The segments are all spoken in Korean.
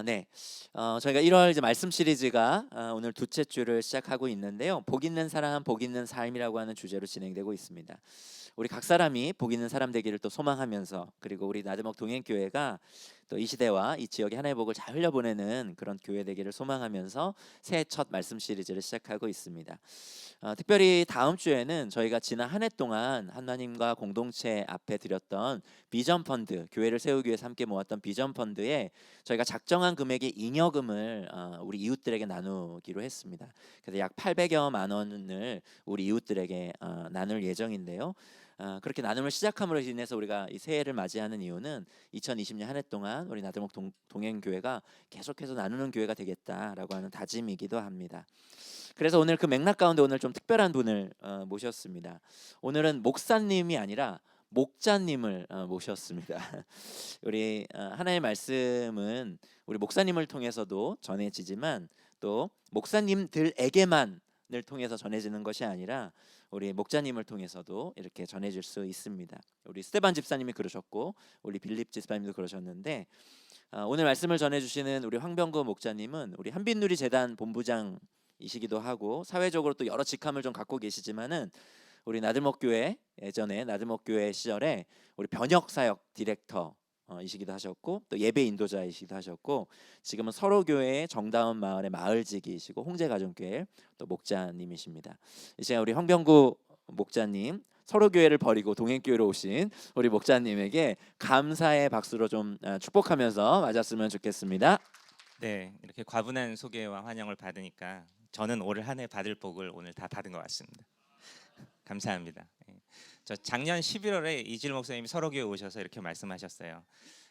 네. 저희가 1월 이제 말씀 시리즈가 오늘 두째 주를 시작하고 있는데요. 복 있는 사람, 복 있는 삶이라고 하는 주제로 진행되고 있습니다. 우리 각 사람이 복 있는 사람 되기를 또 소망하면서, 그리고 우리 나드목 동행교회가 또 이 시대와 이 지역의 하나의 복을 잘 흘려보내는 그런 교회 되기를 소망하면서 새해 첫 말씀 시리즈를 시작하고 있습니다. 특별히 다음 주에는 저희가 지난 한 해 동안 하나님과 공동체 앞에 드렸던 비전 펀드, 교회를 세우기 위해서 함께 모았던 비전 펀드에 저희가 작정한 금액의 잉여금을 우리 이웃들에게 나누기로 했습니다. 그래서 약 800여만 원을 우리 이웃들에게 나눌 예정인데요. 그렇게 나눔을 시작함으로 인해서 우리가 이 새해를 맞이하는 이유는 2020년 한 해 동안 우리 나들목 동행교회가 계속해서 나누는 교회가 되겠다라고 하는 다짐이기도 합니다. 그래서 오늘 그 맥락 가운데 오늘 좀 특별한 분을 모셨습니다. 오늘은 목사님이 아니라 목자님을 모셨습니다. 우리 하나의 말씀은 우리 목사님을 통해서도 전해지지만 또 목사님들에게만을 통해서 전해지는 것이 아니라 우리 목자님을 통해서도 이렇게 전해질 수 있습니다. 우리 스테반 집사님이 그러셨고 우리 빌립 집사님도 그러셨는데, 오늘 말씀을 전해주시는 우리 황병구 목자님은 우리 한빛누리 재단 본부장이시기도 하고 사회적으로 또 여러 직함을 좀 갖고 계시지만은 우리 나들목교회, 예전에 나들목교회 시절에 우리 변역사역 디렉터 이시기도 하셨고, 또 예배 인도자이시기도 하셨고, 지금은 서로교회의 정다운 마을의 마을지기이시고 홍제가정교회 또 목자님이십니다. 이제 우리 황병구 목자님, 서로교회를 버리고 동행교회로 오신 우리 목자님에게 감사의 박수로 좀 축복하면서 맞았으면 좋겠습니다. 네, 이렇게 과분한 소개와 환영을 받으니까 저는 올 한 해 받을 복을 오늘 다 받은 것 같습니다. 감사합니다. 저 작년 11월에 이질 목사님이 서로교회 오셔서 이렇게 말씀하셨어요.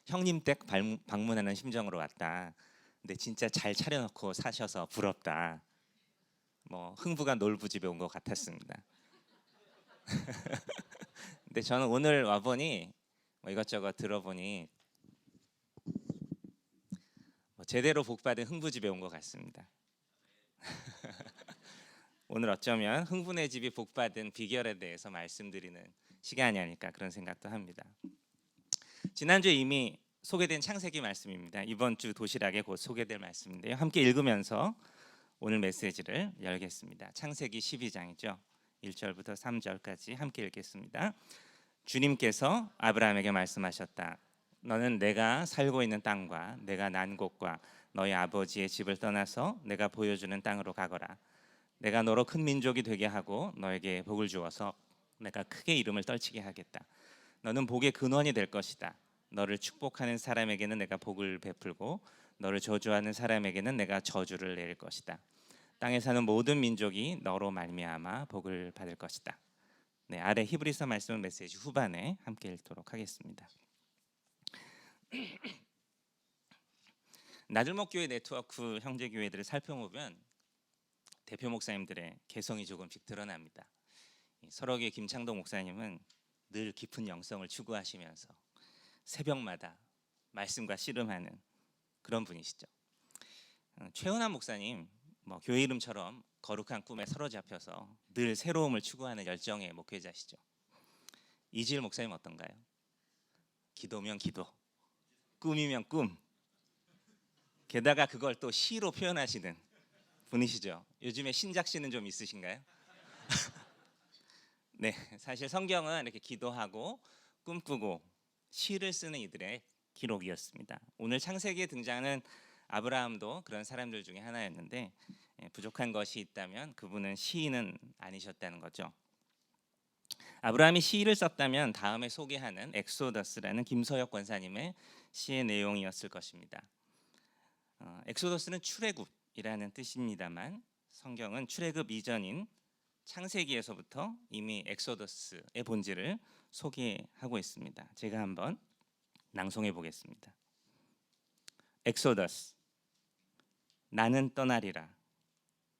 형님 댁 방문하는 심정으로 왔다. 근데 진짜 잘 차려놓고 사셔서 부럽다. 뭐 흥부가 놀부집에 온 것 같았습니다. 근데 저는 오늘 와보니 뭐 이것저것 들어보니 뭐 제대로 복받은 흥부집에 온 것 같습니다. 오늘 어쩌면 흥분의 집이 복받은 비결에 대해서 말씀드리는 시간이 아닐까 그런 생각도 합니다. 지난주에 이미 소개된 창세기 말씀입니다. 이번 주 도시락에 곧 소개될 말씀인데요. 함께 읽으면서 오늘 메시지를 열겠습니다. 창세기 12장이죠. 1절부터 3절까지 함께 읽겠습니다. 주님께서 아브라함에게 말씀하셨다. 너는 내가 살고 있는 땅과 내가 난 곳과 너희 아버지의 집을 떠나서 내가 보여주는 땅으로 가거라. 내가 너로 큰 민족이 되게 하고 너에게 복을 주어서 내가 크게 이름을 떨치게 하겠다. 너는 복의 근원이 될 것이다. 너를 축복하는 사람에게는 내가 복을 베풀고 너를 저주하는 사람에게는 내가 저주를 내릴 것이다. 땅에 사는 모든 민족이 너로 말미암아 복을 받을 것이다. 네, 아래 히브리서 말씀 메시지 후반에 함께 읽도록 하겠습니다. 나들목교회 네트워크 형제교회들을 살펴보면 대표 목사님들의 개성이 조금씩 드러납니다. 설악의 김창동 목사님은 늘 깊은 영성을 추구하시면서 새벽마다 말씀과 씨름하는 그런 분이시죠. 최은환 목사님, 교회 이름처럼 거룩한 꿈에 사로잡혀서 늘 새로움을 추구하는 열정의 목회자시죠. 이지일 목사님 어떤가요? 기도면 기도, 꿈이면 꿈, 게다가 그걸 또 시로 표현하시는 분이시죠. 요즘에 신작시는 좀 있으신가요? 네, 사실 성경은 이렇게 기도하고 꿈꾸고 시를 쓰는 이들의 기록이었습니다. 오늘 창세기에 등장하는 아브라함도 그런 사람들 중에 하나였는데 부족한 것이 있다면 그분은 시인은 아니셨다는 거죠. 아브라함이 시를 썼다면 다음에 소개하는 엑소더스라는 김서혁 권사님의 시의 내용이었을 것입니다. 엑소더스는 출애굽이라는 뜻입니다만 성경은 출애굽 이전인 창세기에서부터 이미 엑소더스의 본질을 소개하고 있습니다. 제가 한번 낭송해 보겠습니다. 엑소더스. 나는 떠나리라.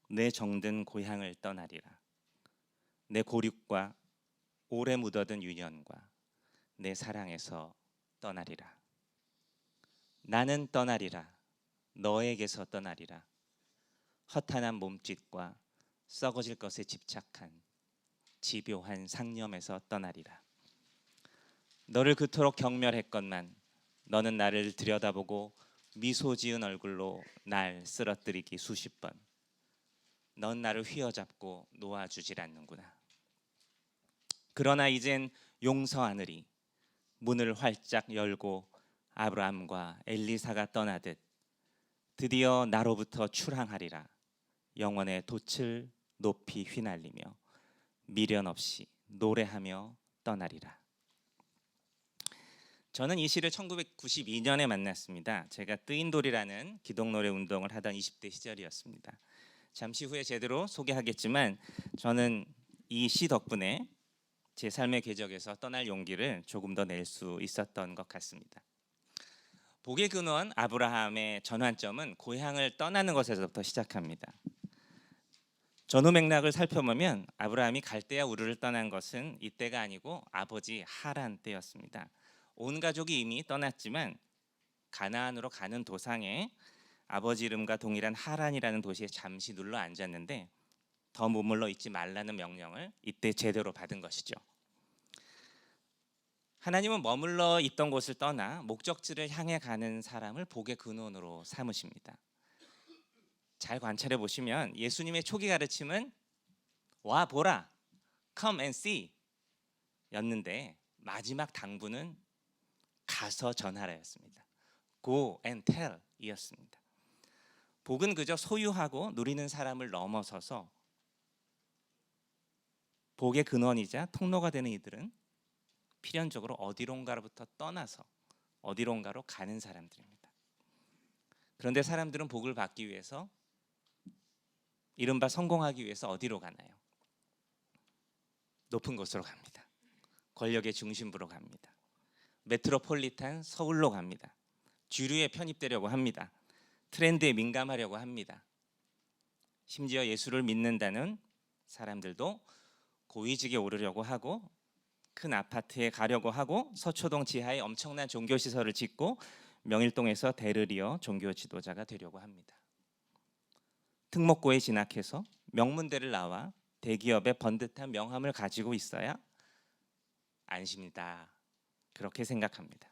내 정든 고향을 떠나리라. 내 고륙과 오래 묻어든 유년과 내 사랑에서 떠나리라. 나는 떠나리라. 너에게서 떠나리라. 허탄한 몸짓과 썩어질 것에 집착한 집요한 상념에서 떠나리라. 너를 그토록 경멸했건만 너는 나를 들여다보고 미소 지은 얼굴로 날 쓰러뜨리기 수십 번. 넌 나를 휘어잡고 놓아주질 않는구나. 그러나 이젠 용서하느리 문을 활짝 열고 아브라함과 엘리사가 떠나듯 드디어 나로부터 출항하리라. 영원의 돛을 높이 휘날리며 미련 없이 노래하며 떠나리라. 저는 이 시를 1992년에 만났습니다. 제가 뜨인돌이라는 기독노래 운동을 하던 20대 시절이었습니다. 잠시 후에 제대로 소개하겠지만 저는 이 시 덕분에 제 삶의 궤적에서 떠날 용기를 조금 더 낼 수 있었던 것 같습니다. 복의 근원 아브라함의 전환점은 고향을 떠나는 것에서부터 시작합니다. 전후 맥락을 살펴보면 아브라함이 갈대아 우르를 떠난 것은 이때가 아니고 아버지 하란 때였습니다. 온 가족이 이미 떠났지만 가나안으로 가는 도상에 아버지 이름과 동일한 하란이라는 도시에 잠시 눌러 앉았는데 더 머물러 있지 말라는 명령을 이때 제대로 받은 것이죠. 하나님은 머물러 있던 곳을 떠나 목적지를 향해 가는 사람을 복의 근원으로 삼으십니다. 잘 관찰해 보시면 예수님의 초기 가르침은 와 보라, come and see 였는데 마지막 당부는 가서 전하라였습니다. Go and tell 이었습니다. 복은 그저 소유하고 누리는 사람을 넘어서서 복의 근원이자 통로가 되는 이들은 필연적으로 어디론가로부터 떠나서 어디론가로 가는 사람들입니다. 그런데 사람들은 복을 받기 위해서 이른바 성공하기 위해서 어디로 가나요? 높은 곳으로 갑니다. 권력의 중심부로 갑니다. 메트로폴리탄 서울로 갑니다. 주류에 편입되려고 합니다. 트렌드에 민감하려고 합니다. 심지어 예수를 믿는다는 사람들도 고위직에 오르려고 하고 큰 아파트에 가려고 하고 서초동 지하에 엄청난 종교시설을 짓고 명일동에서 대를 이어 종교 지도자가 되려고 합니다. 특목고에 진학해서 명문대를 나와 대기업의 번듯한 명함을 가지고 있어야 안심이다. 그렇게 생각합니다.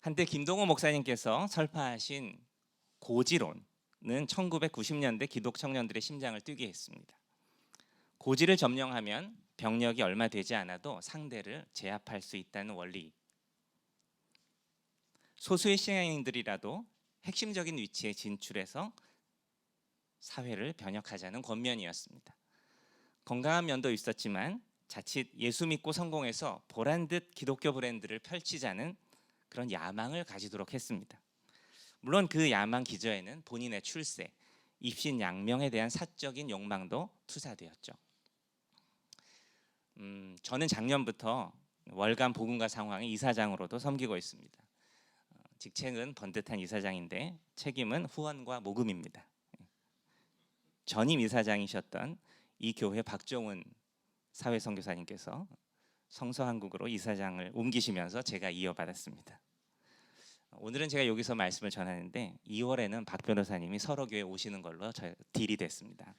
한때 김동호 목사님께서 설파하신 고지론은 1990년대 기독 청년들의 심장을 뛰게 했습니다. 고지를 점령하면 병력이 얼마 되지 않아도 상대를 제압할 수 있다는 원리. 소수의 신앙인들이라도 핵심적인 위치에 진출해서 사회를 변혁하자는 권면이었습니다. 건강한 면도 있었지만 자칫 예수 믿고 성공해서 보란듯 기독교 브랜드를 펼치자는 그런 야망을 가지도록 했습니다. 물론 그 야망 기저에는 본인의 출세, 입신양명에 대한 사적인 욕망도 투사되었죠. 저는 작년부터 월간 복음과 상황의 이사장으로도 섬기고 있습니다. 직책은 번듯한 이사장인데 책임은 후원과 모금입니다. 전임 이사장이셨던 이 교회 박종훈 사회선교사님께서 성서한국으로 이사장을 옮기시면서 제가 이어받았습니다. 오늘은 제가 여기서 말씀을 전하는데 2월에는 박 변호사님이 설어교회 오시는 걸로 딜이 됐습니다.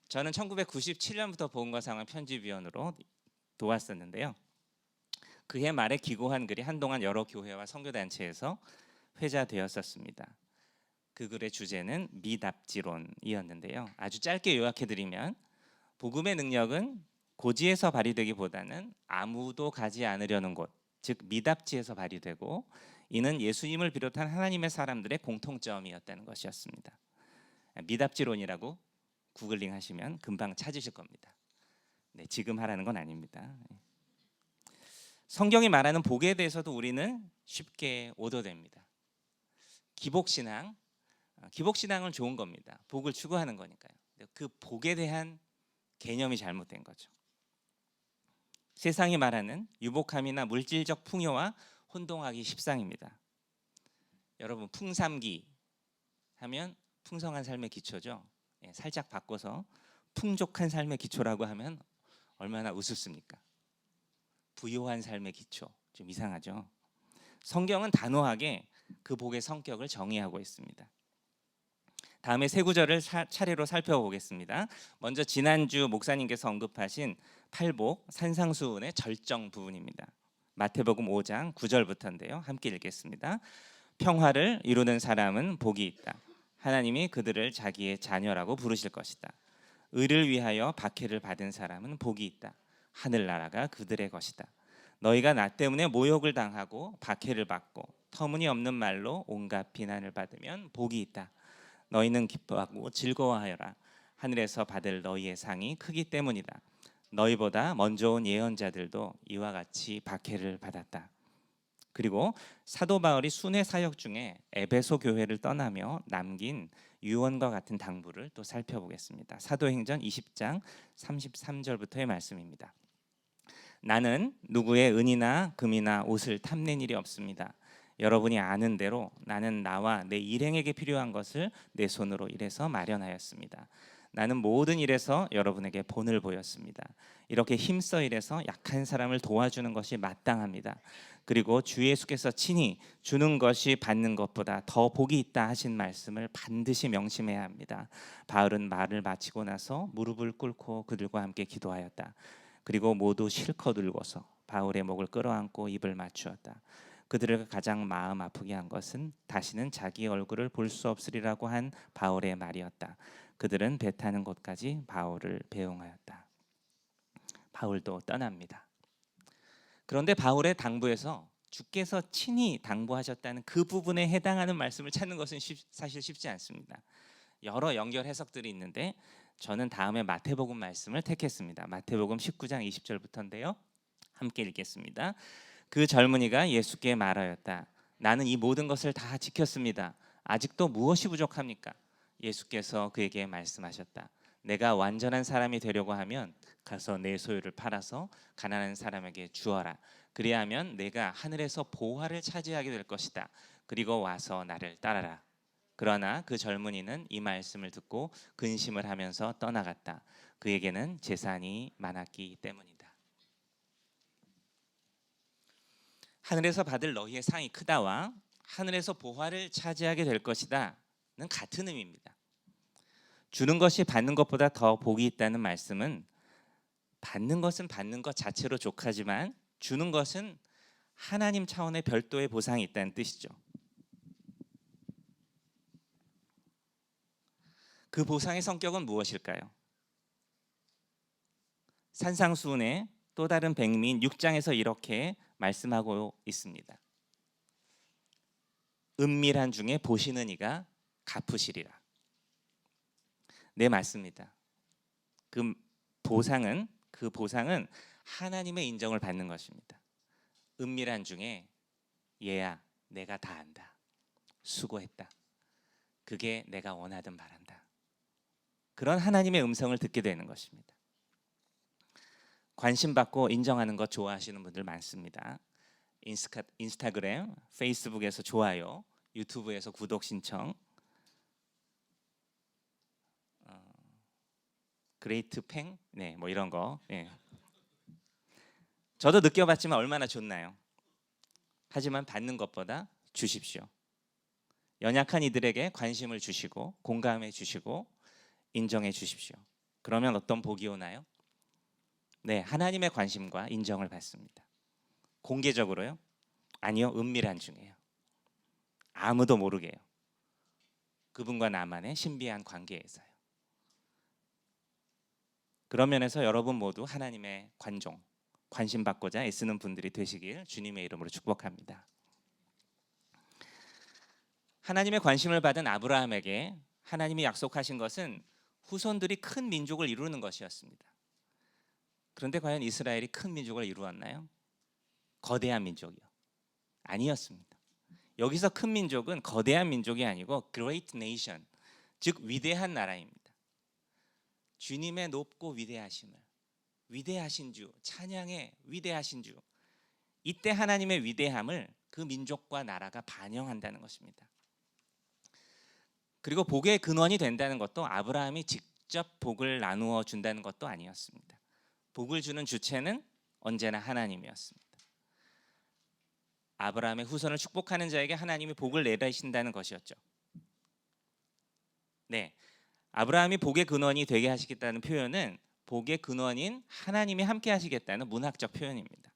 저는 1997년부터 복음과 상황 편집위원으로 도왔었는데요. 그해 말에 기고한 글이 한동안 여러 교회와 선교단체에서 회자되었었습니다. 그 글의 주제는 미답지론이었는데요. 아주 짧게 요약해드리면 복음의 능력은 고지에서 발휘되기보다는 아무도 가지 않으려는 곳, 즉 미답지에서 발휘되고 이는 예수님을 비롯한 하나님의 사람들의 공통점이었다는 것이었습니다. 미답지론이라고 구글링 하시면 금방 찾으실 겁니다. 네, 지금 하라는 건 아닙니다. 성경이 말하는 복에 대해서도 우리는 쉽게 오도됩니다. 기복신앙은 좋은 겁니다. 복을 추구하는 거니까요. 그 복에 대한 개념이 잘못된 거죠. 세상이 말하는 유복함이나 물질적 풍요와 혼동하기 십상입니다. 여러분 풍삼기 하면 풍성한 삶의 기초죠. 살짝 바꿔서 풍족한 삶의 기초라고 하면 얼마나 우습습니까? 부요한 삶의 기초, 좀 이상하죠. 성경은 단호하게 그 복의 성격을 정의하고 있습니다. 다음에 세 구절을 차례로 살펴보겠습니다. 먼저 지난주 목사님께서 언급하신 팔복 산상수훈의 절정 부분입니다. 마태복음 5장 9절부터인데요. 함께 읽겠습니다. 평화를 이루는 사람은 복이 있다. 하나님이 그들을 자기의 자녀라고 부르실 것이다. 의를 위하여 박해를 받은 사람은 복이 있다. 하늘나라가 그들의 것이다. 너희가 나 때문에 모욕을 당하고 박해를 받고 터무니없는 말로 온갖 비난을 받으면 복이 있다. 너희는 기뻐하고 즐거워하여라. 하늘에서 받을 너희의 상이 크기 때문이다. 너희보다 먼저 온 예언자들도 이와 같이 박해를 받았다. 그리고 사도 바울이 순회 사역 중에 에베소 교회를 떠나며 남긴 유언과 같은 당부를 또 살펴보겠습니다. 사도행전 20장 33절부터의 말씀입니다. 나는 누구의 은이나 금이나 옷을 탐낸 일이 없습니다. 여러분이 아는 대로 나는 나와 내 일행에게 필요한 것을 내 손으로 일해서 마련하였습니다. 나는 모든 일에서 여러분에게 본을 보였습니다. 이렇게 힘써 일해서 약한 사람을 도와주는 것이 마땅합니다. 그리고 주 예수께서 친히 주는 것이 받는 것보다 더 복이 있다 하신 말씀을 반드시 명심해야 합니다. 바울은 말을 마치고 나서 무릎을 꿇고 그들과 함께 기도하였다. 그리고 모두 실컷 울고서 바울의 목을 끌어안고 입을 맞추었다. 그들을 가장 마음 아프게 한 것은 다시는 자기 얼굴을 볼 수 없으리라고 한 바울의 말이었다. 그들은 배 타는 곳까지 바울을 배웅하였다. 바울도 떠납니다. 그런데 바울의 당부에서 주께서 친히 당부하셨다는 그 부분에 해당하는 말씀을 찾는 것은 사실 쉽지 않습니다. 여러 연결 해석들이 있는데 저는 다음에 마태복음 말씀을 택했습니다. 마태복음 19장 20절부터인데요. 함께 읽겠습니다. 그 젊은이가 예수께 말하였다. 나는 이 모든 것을 다 지켰습니다. 아직도 무엇이 부족합니까? 예수께서 그에게 말씀하셨다. 내가 완전한 사람이 되려고 하면 가서 내 소유를 팔아서 가난한 사람에게 주어라. 그리하면 내가 하늘에서 보화를 차지하게 될 것이다. 그리고 와서 나를 따라라. 그러나 그 젊은이는 이 말씀을 듣고 근심을 하면서 떠나갔다. 그에게는 재산이 많았기 때문이다. 하늘에서 받을 너희의 상이 크다와 하늘에서 보화를 차지하게 될 것이다는 같은 의미입니다. 주는 것이 받는 것보다 더 복이 있다는 말씀은 받는 것은 받는 것 자체로 족하지만 주는 것은 하나님 차원의 별도의 보상이 있다는 뜻이죠. 그 보상의 성격은 무엇일까요? 산상수훈의 또 다른 백미인 6장에서 이렇게 말씀하고 있습니다. 은밀한 중에 보시는 이가 갚으시리라. 네, 맞습니다. 그 보상은 하나님의 인정을 받는 것입니다. 은밀한 중에 얘야 내가 다 안다. 수고했다. 그게 내가 원하든 바란다. 그런 하나님의 음성을 듣게 되는 것입니다. 관심받고 인정하는 것 좋아하시는 분들 많습니다. 인스타그램, 페이스북에서 좋아요, 유튜브에서 구독 신청, 그레이트 팽, 네, 뭐 이런 거. 네. 저도 느껴봤지만 얼마나 좋나요? 하지만 받는 것보다 주십시오. 연약한 이들에게 관심을 주시고 공감해 주시고 인정해 주십시오. 그러면 어떤 복이 오나요? 네, 하나님의 관심과 인정을 받습니다. 공개적으로요? 아니요, 은밀한 중에요. 아무도 모르게요. 그분과 나만의 신비한 관계에서요. 그런 면에서 여러분 모두 하나님의 관종, 관심 받고자 애쓰는 분들이 되시길 주님의 이름으로 축복합니다. 하나님의 관심을 받은 아브라함에게 하나님이 약속하신 것은 후손들이 큰 민족을 이루는 것이었습니다. 그런데 과연 이스라엘이 큰 민족을 이루었나요? 거대한 민족이요? 아니었습니다. 여기서 큰 민족은 거대한 민족이 아니고 Great Nation, 즉 위대한 나라입니다. 주님의 높고 위대하심을, 위대하신 주, 찬양의 위대하신 주, 이때 하나님의 위대함을 그 민족과 나라가 반영한다는 것입니다. 그리고 복의 근원이 된다는 것도 아브라함이 직접 복을 나누어 준다는 것도 아니었습니다. 복을 주는 주체는 언제나 하나님이었습니다. 아브라함의 후손을 축복하는 자에게 하나님이 복을 내리신다는 것이었죠. 네, 아브라함이 복의 근원이 되게 하시겠다는 표현은 복의 근원인 하나님이 함께 하시겠다는 문학적 표현입니다.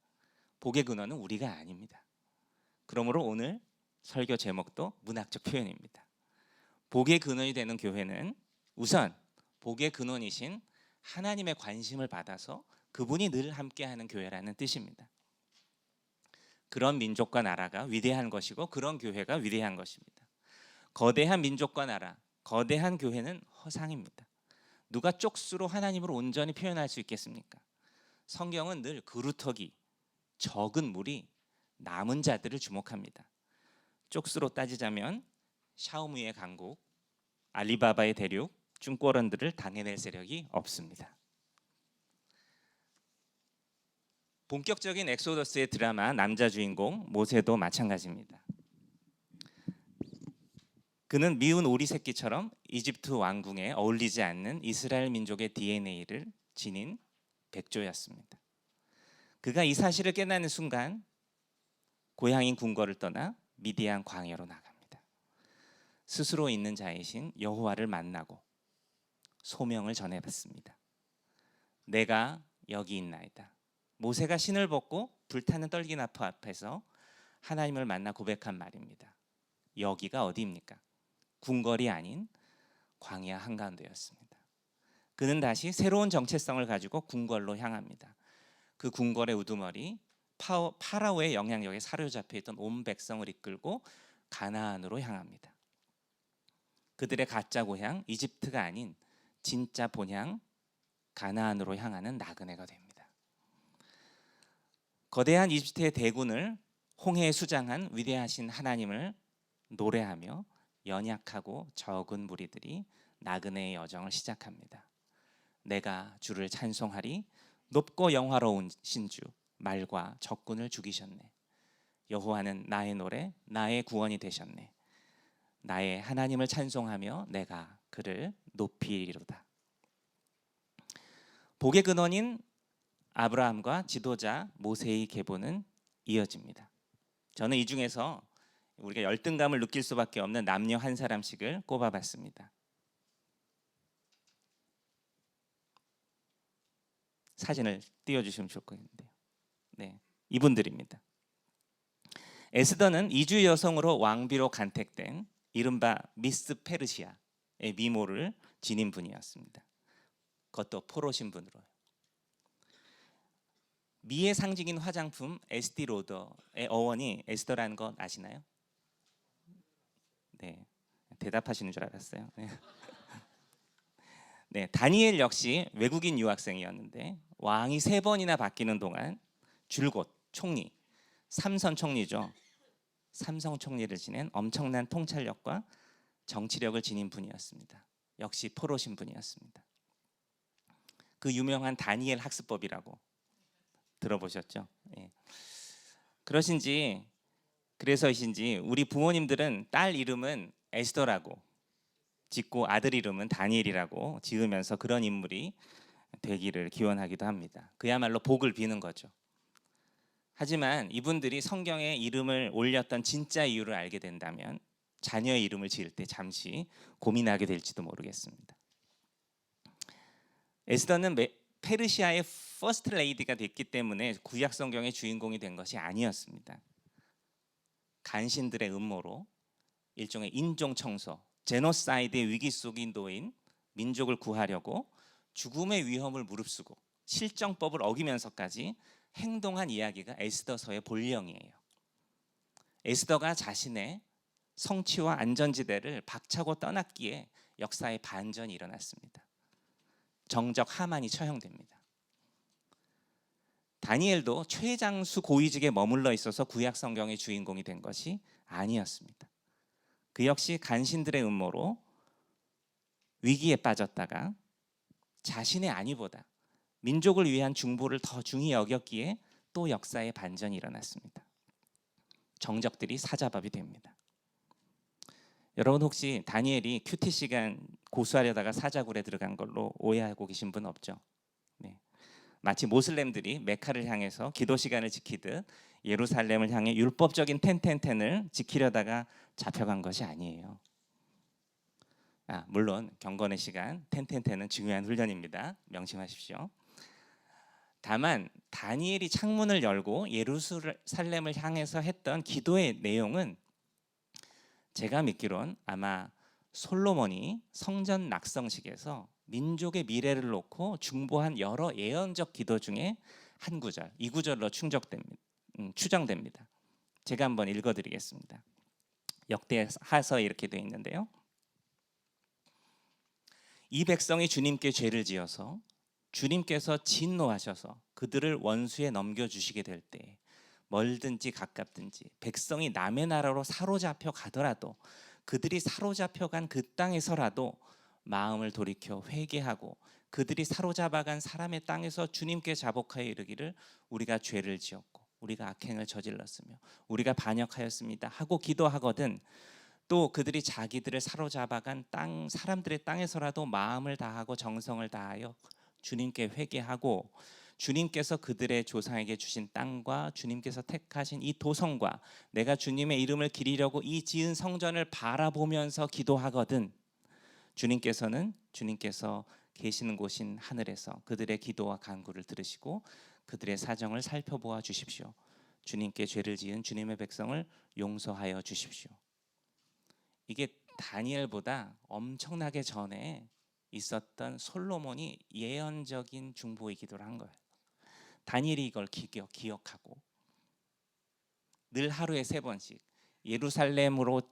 복의 근원은 우리가 아닙니다. 그러므로 오늘 설교 제목도 문학적 표현입니다. 복의 근원이 되는 교회는 우선 복의 근원이신 하나님의 관심을 받아서 그분이 늘 함께하는 교회라는 뜻입니다. 그런 민족과 나라가 위대한 것이고 그런 교회가 위대한 것입니다. 거대한 민족과 나라, 거대한 교회는 허상입니다. 누가 쪽수로 하나님을 온전히 표현할 수 있겠습니까? 성경은 늘 그루터기, 적은 무리, 남은 자들을 주목합니다. 쪽수로 따지자면 샤오무의 강국, 알리바바의 대륙, 중고런들을 당해낼 세력이 없습니다. 본격적인 엑소더스의 드라마 남자 주인공 모세도 마찬가지입니다. 그는 미운 오리 새끼처럼 이집트 왕궁에 어울리지 않는 이스라엘 민족의 DNA를 지닌 백조였습니다. 그가 이 사실을 깨닫는 순간 고향인 궁궐을 떠나 미디안 광야로 나갑니다. 스스로 있는 자이신 여호와를 만나고 소명을 전해받습니다. 내가 여기 있나이다. 모세가 신을 벗고 불타는 떨기나무 앞에서 하나님을 만나 고백한 말입니다. 여기가 어디입니까? 궁궐이 아닌 광야 한가운데였습니다. 그는 다시 새로운 정체성을 가지고 궁궐로 향합니다. 그 궁궐의 우두머리 파라오의 영향력에 사로잡혀 있던 온 백성을 이끌고 가나안으로 향합니다. 그들의 가짜 고향 이집트가 아닌 진짜 본향 가나안으로 향하는 나그네가 됩니다. 거대한 이집트의 대군을 홍해에 수장한 위대하신 하나님을 노래하며 연약하고 적은 무리들이 나그네의 여정을 시작합니다. 내가 주를 찬송하리. 높고 영화로운 신주 말과 적군을 죽이셨네. 여호와는 나의 노래 나의 구원이 되셨네. 나의 하나님을 찬송하며 내가 그를 높이리로다. 복의 근원인 아브라함과 지도자 모세의 계보는 이어집니다. 저는 이 중에서 우리가 열등감을 느낄 수밖에 없는 남녀 한 사람씩을 꼽아봤습니다. 사진을 띄워주시면 좋을 것 같은데요. 네, 이분들입니다. 에스더는 이주 여성으로 왕비로 간택된 이른바 미스 페르시아의 미모를 지닌 분이었습니다. 그것도 포로 신분으로요. 미의 상징인 화장품 에스티 로더의 어원이 에스더라는 건 아시나요? 네, 대답하시는 줄 알았어요. 네. 네, 다니엘 역시 외국인 유학생이었는데 왕이 3번이나 바뀌는 동안 줄곧 총리, 삼선 총리죠. 삼성 총리를 지낸 엄청난 통찰력과 정치력을 지닌 분이었습니다. 역시 포로 신분이었습니다. 그 유명한 다니엘 학습법이라고 들어보셨죠? 예. 그래서이신지 우리 부모님들은 딸 이름은 에스더라고 짓고 아들 이름은 다니엘이라고 지으면서 그런 인물이 되기를 기원하기도 합니다. 그야말로 복을 비는 거죠. 하지만 이분들이 성경에 이름을 올렸던 진짜 이유를 알게 된다면 자녀의 이름을 지을 때 잠시 고민하게 될지도 모르겠습니다. 에스더는 페르시아의 퍼스트 레이디가 됐기 때문에 구약 성경의 주인공이 된 것이 아니었습니다. 간신들의 음모로 일종의 인종 청소, 제노사이드의 위기 속에 놓인 민족을 구하려고 죽음의 위험을 무릅쓰고 실정법을 어기면서까지 행동한 이야기가 에스더서의 본령이에요. 에스더가 자신의 성취와 안전지대를 박차고 떠났기에 역사의 반전이 일어났습니다. 정적 하만이 처형됩니다. 다니엘도 최장수 고위직에 머물러 있어서 구약 성경의 주인공이 된 것이 아니었습니다. 그 역시 간신들의 음모로 위기에 빠졌다가 자신의 안위보다 민족을 위한 중보를 더 중히 여겼기에 또 역사의 반전이 일어났습니다. 정적들이 사자밥이 됩니다. 여러분 혹시 다니엘이 큐티 시간 고수하려다가 사자굴에 들어간 걸로 오해하고 계신 분 없죠? 네. 마치 모슬렘들이 메카를 향해서 기도 시간을 지키듯 예루살렘을 향해 율법적인 텐텐텐을 지키려다가 잡혀간 것이 아니에요. 물론 경건의 시간 텐텐텐은 중요한 훈련입니다. 명심하십시오. 다만 다니엘이 창문을 열고 예루살렘을 향해서 했던 기도의 내용은 제가 믿기론 아마 솔로몬이 성전 낙성식에서 민족의 미래를 놓고 중보한 여러 예언적 기도 중에 한 구절, 이 구절로 추정됩니다. 제가 한번 읽어드리겠습니다. 역대하서에 이렇게 되어 있는데요. 이 백성이 주님께 죄를 지어서 주님께서 진노하셔서 그들을 원수에 넘겨주시게 될 때 멀든지 가깝든지 백성이 남의 나라로 사로잡혀 가더라도 그들이 사로잡혀 간 그 땅에서라도 마음을 돌이켜 회개하고 그들이 사로잡아간 사람의 땅에서 주님께 자복하여 이르기를 우리가 죄를 지었고 우리가 악행을 저질렀으며 우리가 반역하였습니다 하고 기도하거든, 또 그들이 자기들을 사로잡아간 땅 사람들의 땅에서라도 마음을 다하고 정성을 다하여 주님께 회개하고 주님께서 그들의 조상에게 주신 땅과 주님께서 택하신 이 도성과 내가 주님의 이름을 기리려고 이 지은 성전을 바라보면서 기도하거든 주님께서 계시는 곳인 하늘에서 그들의 기도와 간구를 들으시고 그들의 사정을 살펴보아 주십시오. 주님께 죄를 지은 주님의 백성을 용서하여 주십시오. 이게 다니엘보다 엄청나게 전에 있었던 솔로몬이 예언적인 중보의 기도를 한 거예요. 다니엘이 이걸 기억하고 늘 하루에 3번씩 예루살렘으로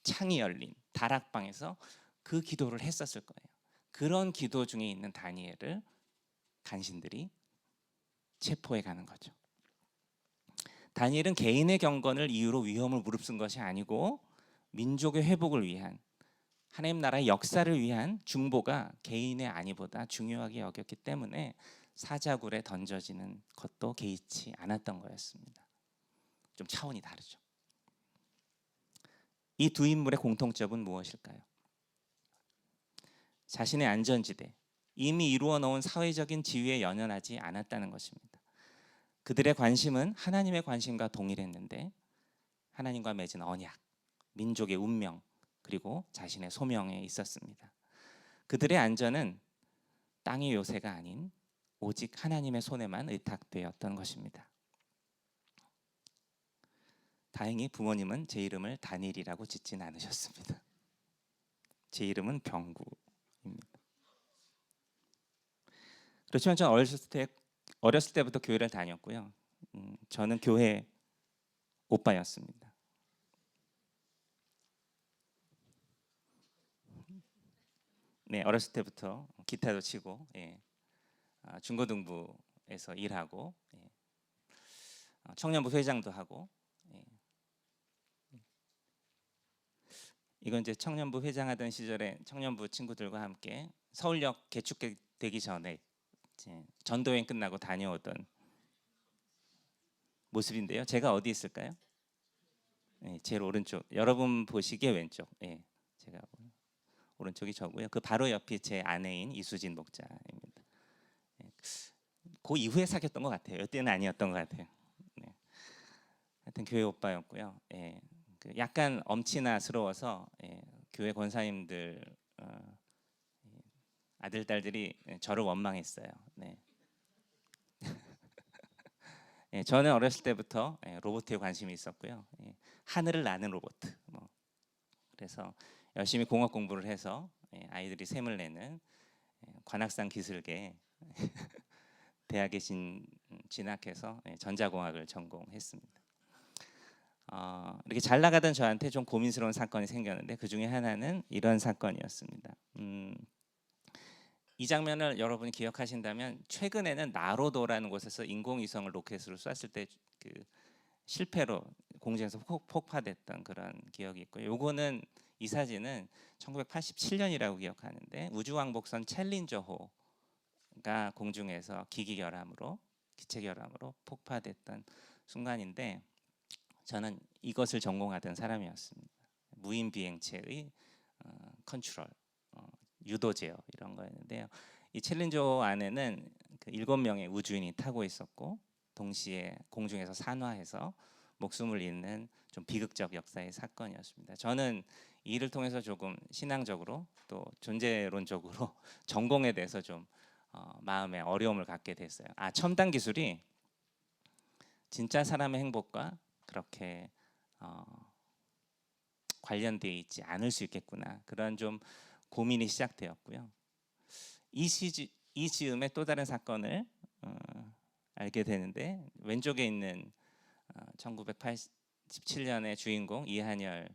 창이 열린 다락방에서 그 기도를 했었을 거예요. 그런 기도 중에 있는 다니엘을 간신들이 체포해 가는 거죠. 다니엘은 개인의 경건을 이유로 위험을 무릅쓴 것이 아니고 민족의 회복을 위한 하나님 나라의 역사를 위한 중보가 개인의 안위보다 중요하게 여겼기 때문에 사자굴에 던져지는 것도 개의치 않았던 거였습니다. 좀 차원이 다르죠. 이 두 인물의 공통점은 무엇일까요? 자신의 안전지대, 이미 이루어 놓은 사회적인 지위에 연연하지 않았다는 것입니다. 그들의 관심은 하나님의 관심과 동일했는데 하나님과 맺은 언약, 민족의 운명, 그리고 자신의 소명에 있었습니다. 그들의 안전은 땅의 요새가 아닌 오직 하나님의 손에만 의탁되었던 것입니다. 다행히 부모님은 제 이름을 다니엘이라고 짓진 않으셨습니다. 제 이름은 병구입니다. 그렇지만 저는 어렸을 때부터 교회를 다녔고요. 저는 교회 오빠였습니다. 네, 어렸을 때부터 기타도 치고, 중고등부에서 일하고, 청년부 회장도 하고, 이건 이제 청년부 회장하던 시절에 청년부 친구들과 함께 서울역 개축되기 전에 이제 전도여행 끝나고 다녀오던 모습인데요. 제가 어디 있을까요? 네, 제일 오른쪽. 여러분 보시기에 왼쪽. 제가 오른쪽이 저고요. 그 바로 옆이 제 아내인 이수진 목자입니다. 그 이후에 사귀었던 것 같아요. 이때는 아니었던 것 같아요. 네. 하여튼 교회 오빠였고요. 약간 엄친아스러워서 교회 권사님들 아들 딸들이 저를 원망했어요. 네. 저는 어렸을 때부터 로봇에 관심이 있었고요. 하늘을 나는 로봇. 그래서 열심히 공학 공부를 해서 아이들이 셈을 내는 관악산 기술계 대학에 진학해서 전자공학을 전공했습니다. 이렇게 잘 나가던 저한테 좀 고민스러운 사건이 생겼는데 그 중에 하나는 이런 사건이었습니다. 이 장면을 여러분이 기억하신다면 최근에는 나로도라는 곳에서 인공위성을 로켓으로 쐈을 때 그 실패로 공중에서 폭파됐던 그런 기억이 있고요. 요거는 이 사진은 1987년이라고 기억하는데 우주왕복선 챌린저호가 공중에서 기체결함으로 폭파됐던 순간인데 저는 이것을 전공하던 사람이었습니다. 무인 비행체의 컨트롤, 유도 제어 이런 거였는데요. 이 챌린저호 안에는 그 7명의 우주인이 타고 있었고 동시에 공중에서 산화해서 목숨을 잃는 좀 비극적 역사의 사건이었습니다. 저는 이 일을 통해서 조금 신앙적으로 또 존재론적으로 전공에 대해서 좀 마음에 어려움을 갖게 됐어요. 첨단 기술이 진짜 사람의 행복과 그렇게 관련되어 있지 않을 수 있겠구나. 그런 좀 고민이 시작되었고요. 이 즈음에 또 다른 사건을 알게 되는데, 왼쪽에 있는 1987년의 주인공 이한열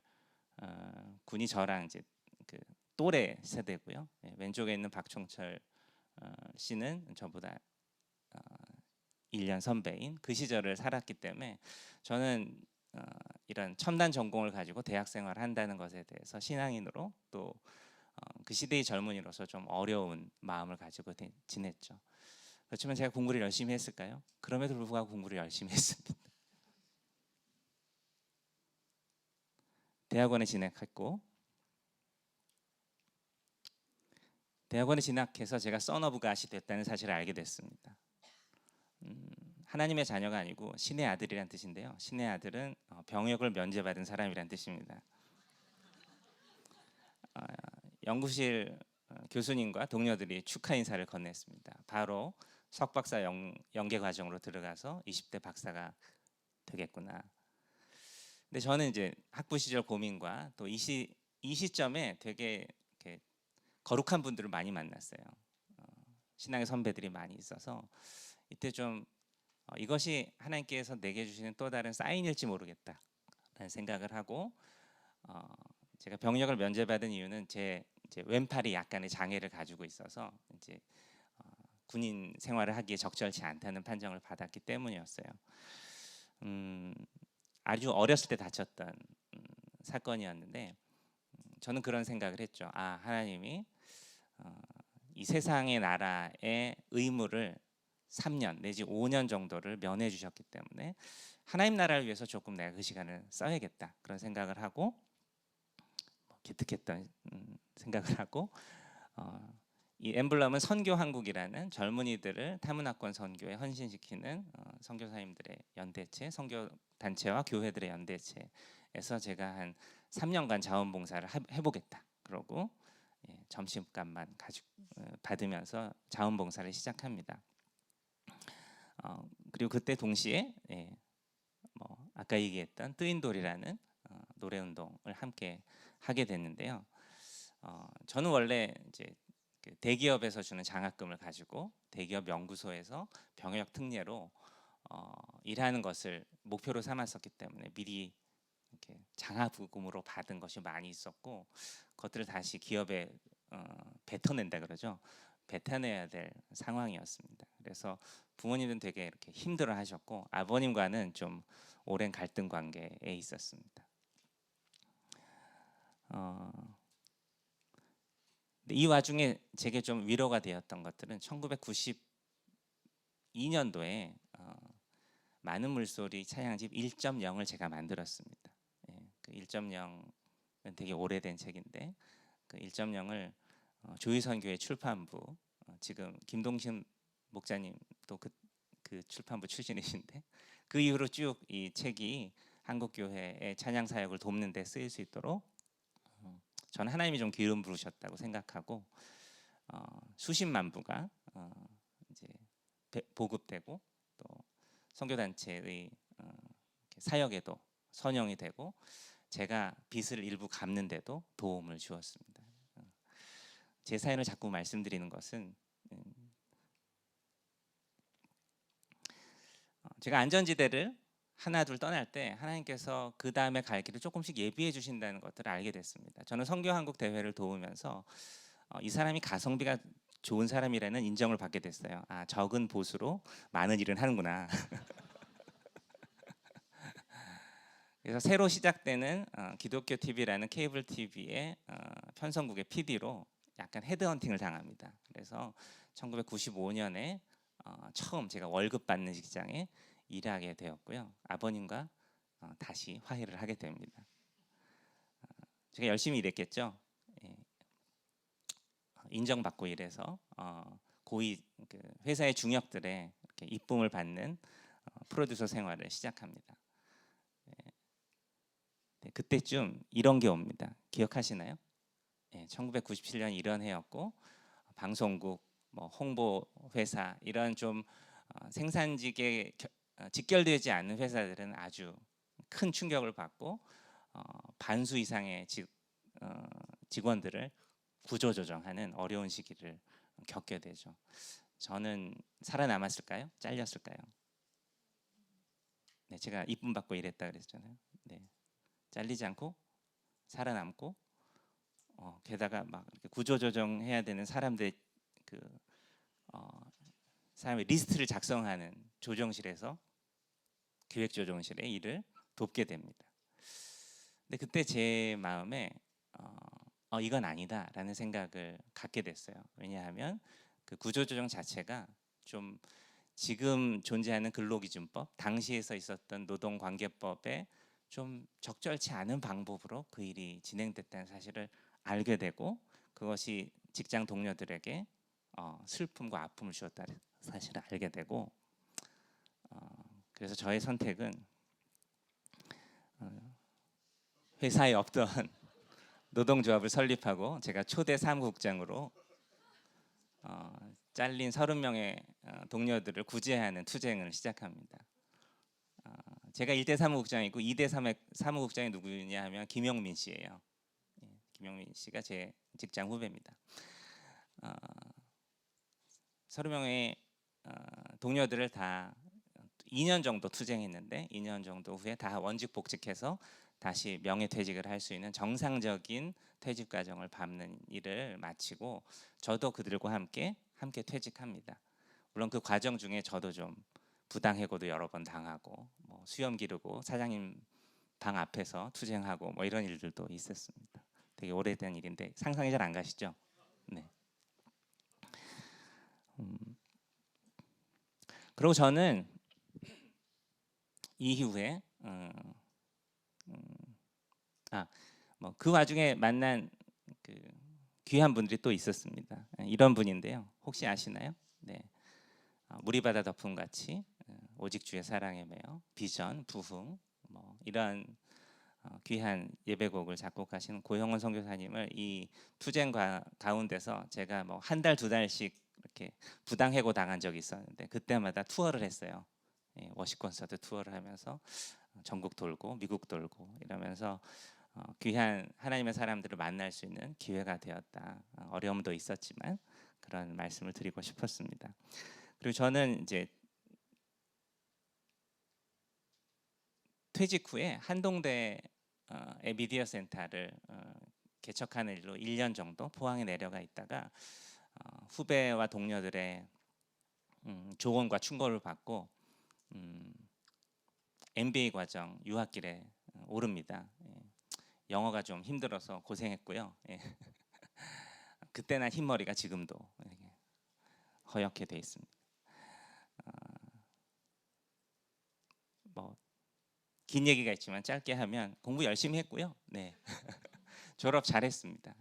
군이 저랑 이제 그 또래 세대고요. 왼쪽에 있는 박총철 씨는 저보다 1년 선배인 그 시절을 살았기 때문에 저는 이런 첨단 전공을 가지고 대학 생활을 한다는 것에 대해서 신앙인으로 또 그 시대의 젊은이로서 좀 어려운 마음을 가지고 지냈죠. 그렇지만 제가 공부를 열심히 했을까요? 그럼에도 불구하고 공부를 열심히 했습니다. 대학원에 진학했고, 대학원에 진학해서 제가 선오브 갓이 됐다는 사실을 알게 됐습니다. 하나님의 자녀가 아니고 신의 아들이란 뜻인데요. 신의 아들은 병역을 면제받은 사람이란 뜻입니다. 연구실 교수님과 동료들이 축하 인사를 건넸습니다. 바로 석박사 연계 과정으로 들어가서 20대 박사가 되겠구나. 근데 저는 이제 학부 시절 고민과 또 이 시점에 되게 이렇게 거룩한 분들을 많이 만났어요. 신앙의 선배들이 많이 있어서 이때 좀 이것이 하나님께서 내게 주시는 또 다른 사인일지 모르겠다라는 생각을 하고, 제가 병역을 면제받은 이유는 제 이제 왼팔이 약간의 장애를 가지고 있어서 이제 군인 생활을 하기에 적절치 않다는 판정을 받았기 때문이었어요. 아주 어렸을 때 다쳤던 사건이었는데, 저는 그런 생각을 했죠. 하나님이 이 세상의 나라의 의무를 3년 내지 5년 정도를 면해 주셨기 때문에 하나님 나라를 위해서 조금 내가 그 시간을 써야겠다, 그런 생각을 하고 기특했던 생각을 하고, 이 엠블럼은 선교한국이라는 젊은이들을 타문화권 선교에 헌신시키는 선교사님들의 연대체, 선교 단체와 교회들의 연대체에서 제가 한 3년간 자원봉사를 해보겠다. 그러고 점심값만 받으면서 자원봉사를 시작합니다. 그리고 그때 동시에 아까 얘기했던 뜨인돌이라는 노래운동을 함께 하게 됐는데요. 저는 원래 이제 그 대기업에서 주는 장학금을 가지고 대기업 연구소에서 병역 특례로 일하는 것을 목표로 삼았었기 때문에 미리 이렇게 장학금으로 받은 것이 많이 있었고, 그것들을 다시 기업에 뱉어낸다 그러죠. 뱉어내야 될 상황이었습니다. 그래서 부모님은 되게 이렇게 힘들어하셨고, 아버님과는 좀 오랜 갈등 관계에 있었습니다. 이 와중에 제게 좀 위로가 되었던 것들은 1992년도에 많은 물소리 찬양집 1.0을 제가 만들었습니다. 그 1.0은 되게 오래된 책인데, 그 1.0을 조희선교회 출판부, 지금 김동신 목자님도 그 출판부 출신이신데, 그 이후로 쭉 이 책이 한국교회의 찬양 사역을 돕는 데 쓰일 수 있도록 저는 하나님이 좀 기름 부으셨다고 생각하고, 수십만 부가 이제 보급되고 또 선교단체의 사역에도 선용이 되고, 제가 빚을 일부 갚는데도 도움을 주었습니다. 제 사연을 자꾸 말씀드리는 것은 제가 안전지대를 하나 둘 떠날 때 하나님께서 그 다음에 갈 길을 조금씩 예비해 주신다는 것들을 알게 됐습니다. 저는 선교한국 대회를 도우면서 이 사람이 가성비가 좋은 사람이라는 인정을 받게 됐어요. 적은 보수로 많은 일을 하는구나. 그래서 새로 시작되는 기독교 TV라는 케이블 TV의 편성국의 PD로 약간 헤드헌팅을 당합니다. 그래서 1995년에 처음 제가 월급 받는 직장에 일하게 되었고요. 아버님과 다시 화해를 하게 됩니다. 제가 열심히 일했겠죠. 인정받고 일해서 고위 그 회사의 중역들의 이렇게 이쁨을 받는 프로듀서 생활을 시작합니다. 그때쯤 이런 게 옵니다. 기억하시나요? 1997년 이런 해였고, 방송국 뭐 홍보 회사 이런 좀 생산직에 직결되지 않는 회사들은 아주 큰 충격을 받고 반수 이상의 직원들을 구조조정하는 어려운 시기를 겪게 되죠. 저는 살아남았을까요? 잘렸을까요? 네, 제가 이쁨 받고 일했다 그랬잖아요. 네, 잘리지 않고 살아남고 게다가 막 이렇게 구조조정해야 되는 사람들 그 사람의 리스트를 작성하는 조정실에서 기획조정실의 일을 돕게 됩니다. 근데 그때 제 마음에 이건 아니다라는 생각을 갖게 됐어요. 왜냐하면 그 구조조정 자체가 좀 지금 존재하는 근로기준법, 당시에서 있었던 노동관계법에 좀 적절치 않은 방법으로 그 일이 진행됐다는 사실을 알게 되고 그것이 직장 동료들에게 슬픔과 아픔을 주었다는 사실을 알게 되고 그래서 저의 선택은 회사에 없던 노동조합을 설립하고 제가 초대 사무국장으로 잘린 30명의 동료들을 구제하는 투쟁을 시작합니다. 제가 1대 사무국장이고 2대 사무국장이 누구냐 하면 김용민 씨예요. 김용민 씨가 제 직장 후배입니다. 30명의 동료들을 다 2년 정도 투쟁했는데 2년 정도 후에 다 원직 복직해서 다시 명예퇴직을 할 수 있는 정상적인 퇴직 과정을 밟는 일을 마치고 저도 그들과 함께 퇴직합니다. 물론 그 과정 중에 저도 좀 부당해고도 여러 번 당하고 뭐 수염 기르고 사장님 방 앞에서 투쟁하고 뭐 이런 일들도 있었습니다. 되게 오래된 일인데 상상이 잘 안 가시죠? 네. 그리고 저는 이후에 뭐 그 와중에 만난 그 귀한 분들이 또 있었습니다. 이런 분인데요. 혹시 아시나요? 네. 물이 바다 덮음 같이 오직 주의 사랑에 매여 비전, 부흥 뭐 이런 귀한 예배곡을 작곡하신 고형원 선교사님을 이 투쟁 가운데서 제가 뭐 한 달, 두 달씩 이렇게 부당해고 당한 적이 있었는데 그때마다 투어를 했어요. 워십 콘서트 투어를 하면서 전국 돌고 미국 돌고 이러면서 귀한 하나님의 사람들을 만날 수 있는 기회가 되었다. 어려움도 있었지만 그런 말씀을 드리고 싶었습니다. 그리고 저는 이제 퇴직 후에 한동대의 미디어 센터를 개척하는 일로 1년 정도 포항에 내려가 있다가 후배와 동료들의 조언과 충고를 받고 MBA 과정 유학길에 오릅니다. 영어가 좀 힘들어서 고생했고요. 그때나 흰머리가 지금도 허옇게 돼 있습니다. 뭐 긴 얘기가 있지만 짧게 하면 공부 열심히 했고요. 네. 졸업 잘했습니다.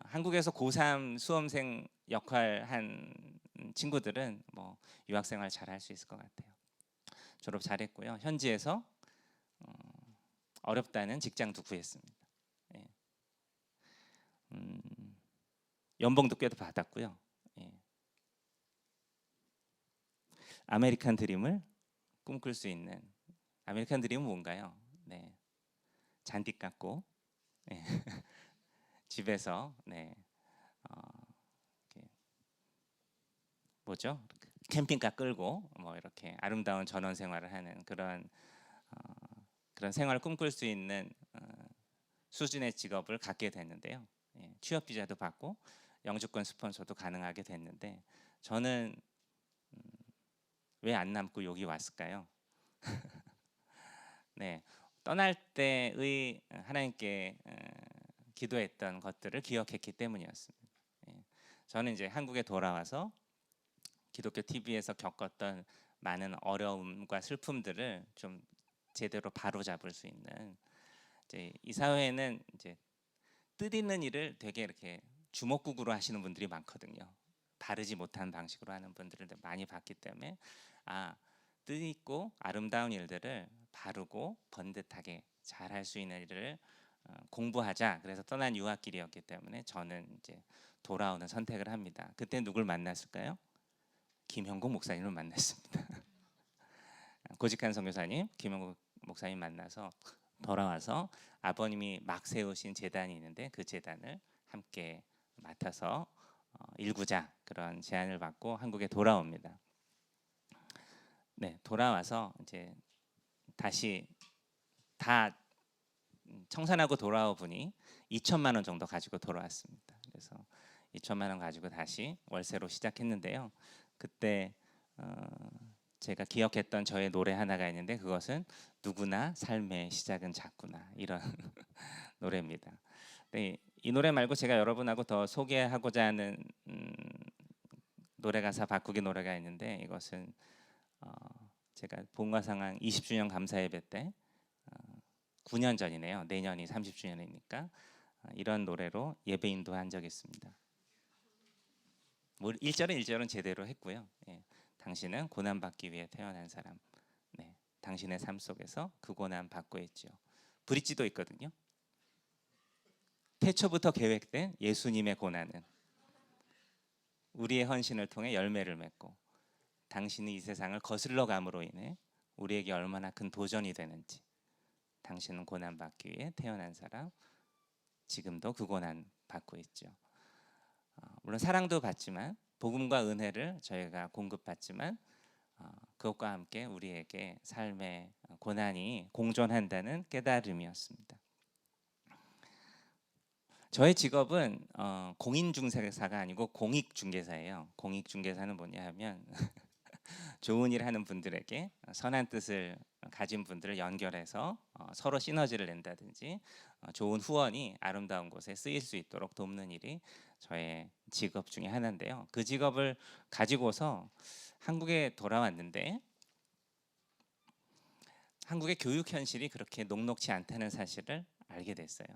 한국에서 고3 수험생 역할 한 친구들은 뭐 유학생활 잘할 수 있을 것 같아요. 졸업 잘했고요. 현지에서 어렵다는 직장도 구했습니다. 연봉도 꽤도 받았고요. 아메리칸 드림을 꿈꿀 수 있는 아메리칸 드림은 뭔가요? 네, 잔디 깎고 집에서 뭐죠? 캠핑카 끌고 뭐 이렇게 아름다운 전원 생활을 하는 그런 생활을 꿈꿀 수 있는 수준의 직업을 갖게 됐는데요. 취업 비자도 받고 영주권 스폰서도 가능하게 됐는데 저는 왜 안 남고 여기 왔을까요? 네, 떠날 때의 하나님께 기도했던 것들을 기억했기 때문이었습니다. 저는 이제 한국에 돌아와서 기독교 TV에서 겪었던 많은 어려움과 슬픔들을 좀 제대로 바로잡을 수 있는 이제 이 사회에는 이제 뜻있는 일을 되게 이렇게 주먹구구로 하시는 분들이 많거든요. 바르지 못한 방식으로 하는 분들을 많이 봤기 때문에 뜻있고 아름다운 일들을 바르고 번듯하게 잘 할 수 있는 일을 공부하자. 그래서 떠난 유학길이었기 때문에 저는 이제 돌아오는 선택을 합니다. 그때 누굴 만났을까요? 김형국 목사님을 만났습니다. 고직한 선교사님, 김형국 목사님 만나서 돌아와서 아버님이 막 세우신 재단이 있는데 그 재단을 함께 맡아서 일구자 그런 제안을 받고 한국에 돌아옵니다. 네, 돌아와서 이제 다시 다 청산하고 돌아와 보니 2천만 원 정도 가지고 돌아왔습니다. 그래서 2천만 원 가지고 다시 월세로 시작했는데요. 그때 제가 기억했던 저의 노래 하나가 있는데 그것은 누구나 삶의 시작은 작구나 이런 노래입니다. 네, 이 노래 말고 제가 여러분하고 더 소개하고자 하는 노래 가사 바꾸기 노래가 있는데 이것은 제가 봉화상황 20주년 감사 예배 때 9년 전이네요. 내년이 30주년이니까 이런 노래로 예배 인도한 적이 있습니다. 1절은 제대로 했고요. 예, 당신은 고난 받기 위해 태어난 사람. 네, 당신의 삶 속에서 그 고난 받고 있죠. 브릿지도 있거든요. 태초부터 계획된 예수님의 고난은 우리의 헌신을 통해 열매를 맺고 당신이 이 세상을 거슬러 감으로 인해 우리에게 얼마나 큰 도전이 되는지 당신은 고난 받기 위해 태어난 사람 지금도 그 고난 받고 있죠. 물론 사랑도 받지만 복음과 은혜를 저희가 공급받지만 그것과 함께 우리에게 삶의 고난이 공존한다는 깨달음이었습니다. 저의 직업은 공인중개사가 아니고 공익중개사예요. 공익중개사는 뭐냐 하면 좋은 일 하는 분들에게 선한 뜻을 가진 분들을 연결해서 서로 시너지를 낸다든지 좋은 후원이 아름다운 곳에 쓰일 수 있도록 돕는 일이 저의 직업 중에 하나인데요. 그 직업을 가지고서 한국에 돌아왔는데 한국의 교육 현실이 그렇게 녹록지 않다는 사실을 알게 됐어요.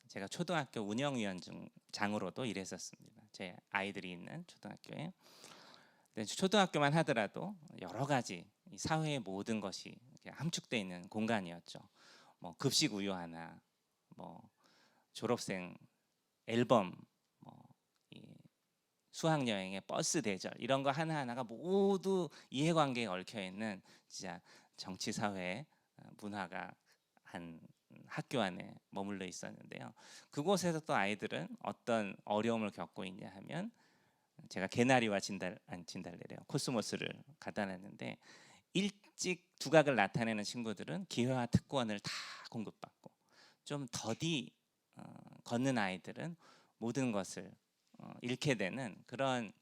제가 초등학교 운영위원장으로도 일했었습니다. 제 아이들이 있는 초등학교에. 초등학교만 하더라도 여러 가지 사회의 모든 것이 함축되어 있는 공간이었죠. 뭐 급식 우유 하나, 뭐 졸업생 앨범, 뭐 수학 여행의 버스 대절 이런 거 하나 하나가 모두 이해관계에 얽혀 있는 진짜 정치 사회 문화가 한 학교 안에 머물러 있었는데요. 그곳에서 또 아이들은 어떤 어려움을 겪고 있냐 하면 제가 개나리와 진달래래요. 코스모스를 갖다 놨는데 일찍 두각을 나타내는 친구들은 기회와 특권을 다 공급받고 좀 더디 걷는 아이들은 모든 것을 잃게 되는 그런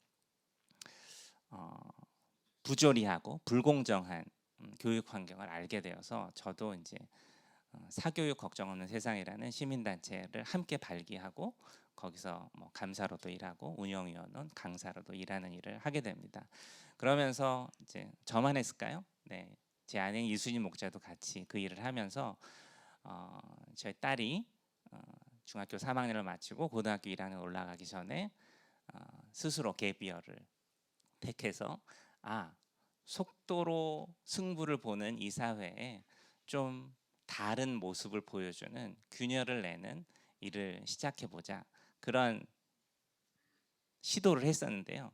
부조리하고 불공정한 교육 환경을 알게 되어서 저도 이제 사교육 걱정 없는 세상이라는 시민단체를 함께 발기하고 거기서 뭐 감사로도 일하고 운영위원은 강사로도 일하는 일을 하게 됩니다. 그러면서 이제 저만 했을까요? 네, 제 아내 이수진 목자도 같이 그 일을 하면서 저희 딸이 중학교 3학년을 마치고 고등학교 1학년 올라가기 전에 스스로 갭이어를 택해서 속도로 승부를 보는 이 사회에 좀 다른 모습을 보여주는 균열을 내는 일을 시작해보자 그런 시도를 했었는데요.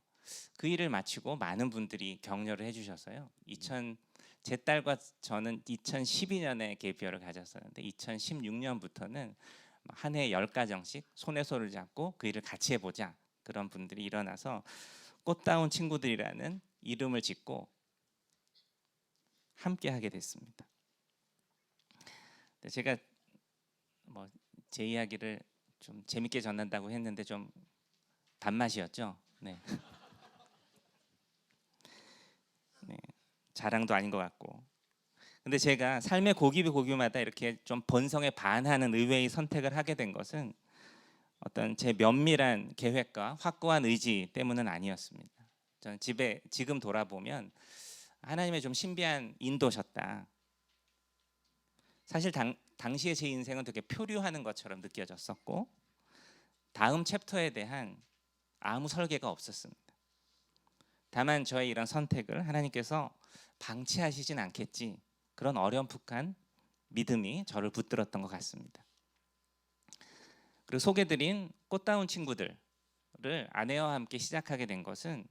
그 일을 마치고 많은 분들이 격려를 해주셔서요. 제 딸과 저는 2012년에 갭이어를 가졌었는데 2016년부터는 한 해에 10가정씩 손에 손을 잡고 그 일을 같이 해보자 그런 분들이 일어나서 꽃다운 친구들이라는 이름을 짓고 함께 하게 됐습니다. 제가 뭐 제 이야기를 좀 재밌게 전한다고 했는데 좀 단맛이었죠. 네. 네. 자랑도 아닌 것 같고. 근데 제가 삶의 고기마다 이렇게 좀 본성에 반하는 의외의 선택을 하게 된 것은 어떤 제 면밀한 계획과 확고한 의지 때문은 아니었습니다. 저는 지금 돌아보면 하나님의 좀 신비한 인도셨다. 사실 당시에 제 인생은 되게 표류하는 것처럼 느껴졌었고 다음 챕터에 대한 아무 설계가 없었습니다. 다만 저의 이런 선택을 하나님께서 방치하시진 않겠지 그런 어렴풋한 믿음이 저를 붙들었던 것 같습니다. 그리고 소개드린 꽃다운 친구들을 아내와 함께 시작하게 된 것은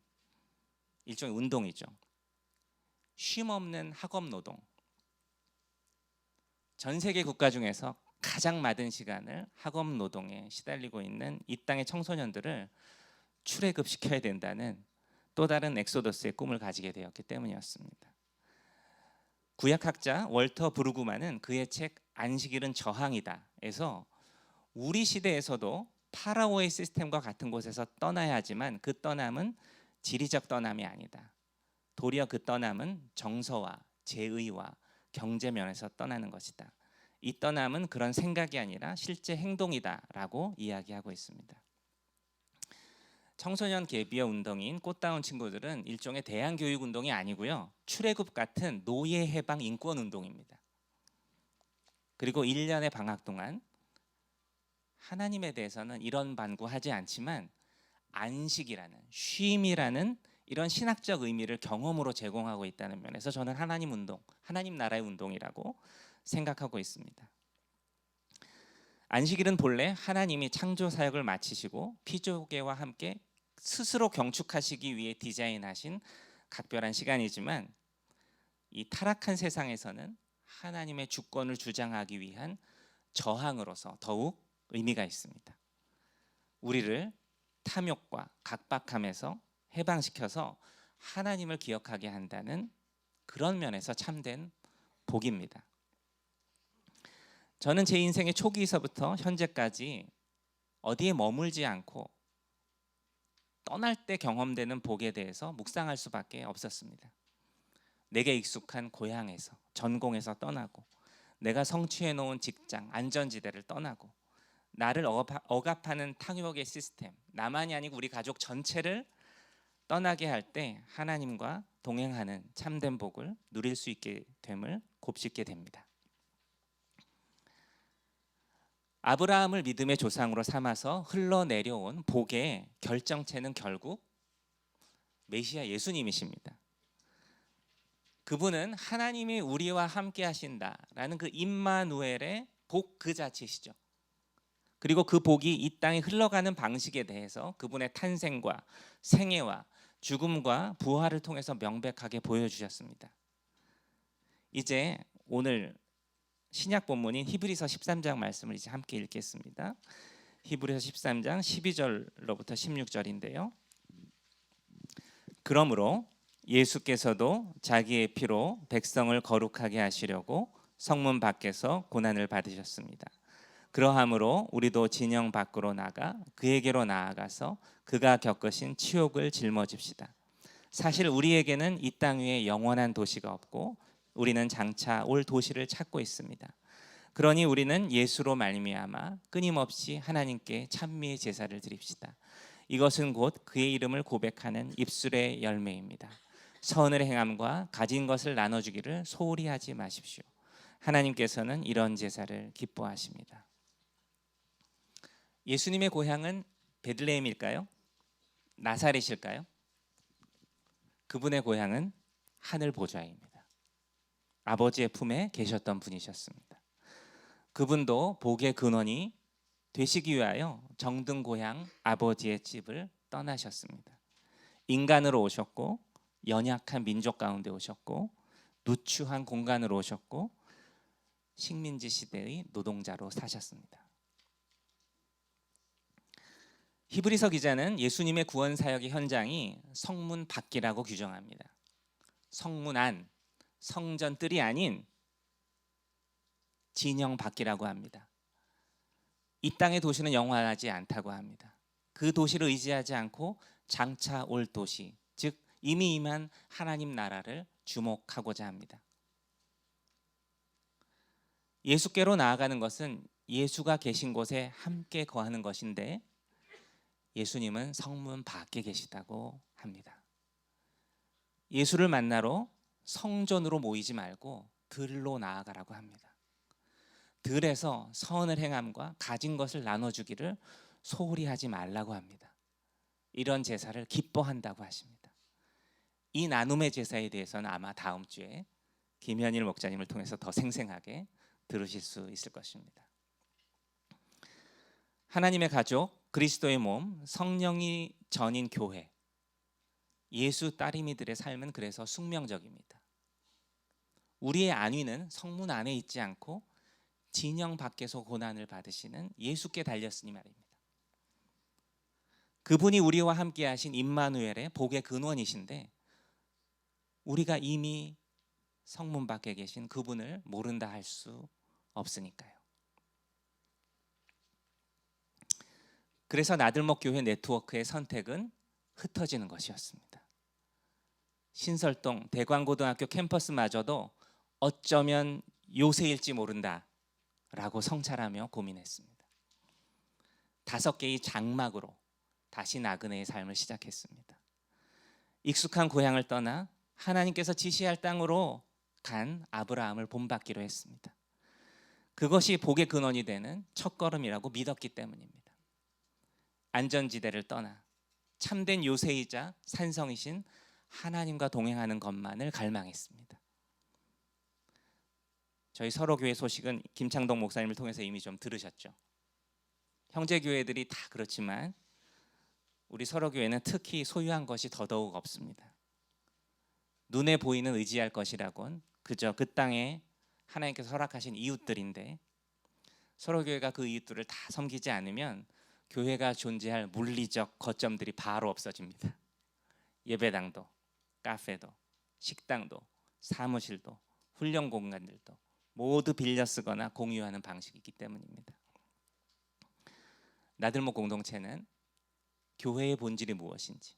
일종의 운동이죠. 쉼 없는 학업 노동. 전 세계 국가 중에서 가장 많은 시간을 학업 노동에 시달리고 있는 이 땅의 청소년들을 출애굽시켜야 된다는 또 다른 엑소더스의 꿈을 가지게 되었기 때문이었습니다. 구약학자 월터 브루그만은 그의 책 안식일은 저항이다에서 우리 시대에서도 파라오의 시스템과 같은 곳에서 떠나야 하지만 그 떠남은 지리적 떠남이 아니다. 도리어 그 떠남은 정서와 재의와 경제 면에서 떠나는 것이다. 이 떠남은 그런 생각이 아니라 실제 행동이다라고 이야기하고 있습니다. 청소년 계비어 운동인 꽃다운 친구들은 일종의 대안 교육 운동이 아니고요. 출애굽 같은 노예 해방 인권 운동입니다. 그리고 1년의 방학 동안 하나님에 대해서는 이런 반구하지 않지만 안식이라는 쉼이라는 이런 신학적 의미를 경험으로 제공하고 있다는 면에서 저는 하나님 운동, 하나님 나라의 운동이라고 생각하고 있습니다. 안식일은 본래 하나님이 창조 사역을 마치시고 피조계와 함께 스스로 경축하시기 위해 디자인하신 각별한 시간이지만 이 타락한 세상에서는 하나님의 주권을 주장하기 위한 저항으로서 더욱 의미가 있습니다. 우리를 탐욕과 각박함에서 해방시켜서 하나님을 기억하게 한다는 그런 면에서 참된 복입니다. 저는 제 인생의 초기에서부터 현재까지 어디에 머물지 않고 떠날 때 경험되는 복에 대해서 묵상할 수밖에 없었습니다. 내게 익숙한 고향에서, 전공에서 떠나고 내가 성취해 놓은 직장, 안전지대를 떠나고 나를 억압하는 탕욕의 시스템, 나만이 아니고 우리 가족 전체를 떠나게 할 때 하나님과 동행하는 참된 복을 누릴 수 있게 됨을 곱씹게 됩니다. 아브라함을 믿음의 조상으로 삼아서 흘러내려온 복의 결정체는 결국 메시아 예수님이십니다. 그분은 하나님이 우리와 함께 하신다라는 그 임마누엘의 복 그 자체시죠. 그리고 그 복이 이 땅에 흘러가는 방식에 대해서 그분의 탄생과 생애와 죽음과 부활을 통해서 명백하게 보여주셨습니다. 이제 오늘 신약 본문인 히브리서 13장 말씀을 이제 함께 읽겠습니다. 히브리서 13장 12절로부터 16절인데요. 그러므로 예수께서도 자기의 피로 백성을 거룩하게 하시려고 성문 밖에서 고난을 받으셨습니다. 그러함으로 우리도 진영 밖으로 나가 그에게로 나아가서 그가 겪으신 치욕을 짊어집시다. 사실 우리에게는 이 땅 위에 영원한 도시가 없고 우리는 장차 올 도시를 찾고 있습니다. 그러니 우리는 예수로 말미암아 끊임없이 하나님께 찬미의 제사를 드립시다. 이것은 곧 그의 이름을 고백하는 입술의 열매입니다. 선을 행함과 가진 것을 나눠주기를 소홀히 하지 마십시오. 하나님께서는 이런 제사를 기뻐하십니다. 예수님의 고향은 베들레헴일까요? 나사렛일까요? 그분의 고향은 하늘 보좌입니다. 아버지의 품에 계셨던 분이셨습니다. 그분도 복의 근원이 되시기 위하여 정든 고향 아버지의 집을 떠나셨습니다. 인간으로 오셨고 연약한 민족 가운데 오셨고 누추한 공간으로 오셨고 식민지 시대의 노동자로 사셨습니다. 히브리서 기자는 예수님의 구원 사역의 현장이 성문 밖이라고 규정합니다. 성문 안, 성전 뜰이 아닌 진영 밖이라고 합니다. 이 땅의 도시는 영원하지 않다고 합니다. 그 도시를 의지하지 않고 장차 올 도시, 즉 이미 임한 하나님 나라를 주목하고자 합니다. 예수께로 나아가는 것은 예수가 계신 곳에 함께 거하는 것인데 예수님은 성문 밖에 계시다고 합니다. 예수를 만나러 성전으로 모이지 말고 들로 나아가라고 합니다. 들에서 선을 행함과 가진 것을 나눠주기를 소홀히 하지 말라고 합니다. 이런 제사를 기뻐한다고 하십니다. 이 나눔의 제사에 대해서는 아마 다음 주에 김현일 목사님을 통해서 더 생생하게 들으실 수 있을 것입니다. 하나님의 가족, 그리스도의 몸, 성령이 전인 교회, 예수 따르미들의 삶은 그래서 숙명적입니다. 우리의 안위는 성문 안에 있지 않고 진영 밖에서 고난을 받으시는 예수께 달렸으니 말입니다. 그분이 우리와 함께 하신 임마누엘의 복의 근원이신데 우리가 이미 성문 밖에 계신 그분을 모른다 할 수 없으니까요. 그래서 나들목 교회 네트워크의 선택은 흩어지는 것이었습니다. 신설동 대광고등학교 캠퍼스마저도 어쩌면 요새일지 모른다 라고 성찰하며 고민했습니다. 5개의 장막으로 다시 나그네의 삶을 시작했습니다. 익숙한 고향을 떠나 하나님께서 지시할 땅으로 간 아브라함을 본받기로 했습니다. 그것이 복의 근원이 되는 첫걸음이라고 믿었기 때문입니다. 안전지대를 떠나 참된 요새이자 산성이신 하나님과 동행하는 것만을 갈망했습니다. 저희 서로교회 소식은 김창동 목사님을 통해서 이미 좀 들으셨죠. 형제교회들이 다 그렇지만 우리 서로교회는 특히 소유한 것이 더더욱 없습니다. 눈에 보이는 의지할 것이라곤 그저 그 땅에 하나님께서 허락하신 이웃들인데 서로교회가 그 이웃들을 다 섬기지 않으면 교회가 존재할 물리적 거점들이 바로 없어집니다. 예배당도, 카페도, 식당도, 사무실도, 훈련 공간들도 모두 빌려 쓰거나 공유하는 방식이기 때문입니다. 나들목 공동체는 교회의 본질이 무엇인지,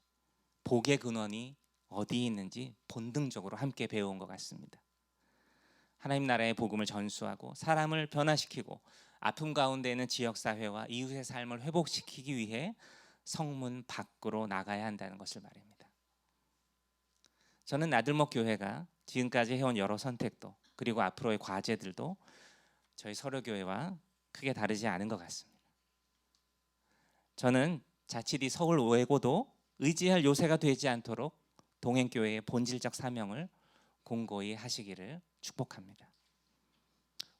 복의 근원이 어디에 있는지 본능적으로 함께 배워온 것 같습니다. 하나님 나라의 복음을 전수하고 사람을 변화시키고 아픔 가운데 있는 지역사회와 이웃의 삶을 회복시키기 위해 성문 밖으로 나가야 한다는 것을 말입니다. 저는 나들목 교회가 지금까지 해온 여러 선택도 그리고 앞으로의 과제들도 저희 서로교회와 크게 다르지 않은 것 같습니다. 저는 자칫 이 서울 외고도 의지할 요새가 되지 않도록 동행교회의 본질적 사명을 공고히 하시기를 축복합니다.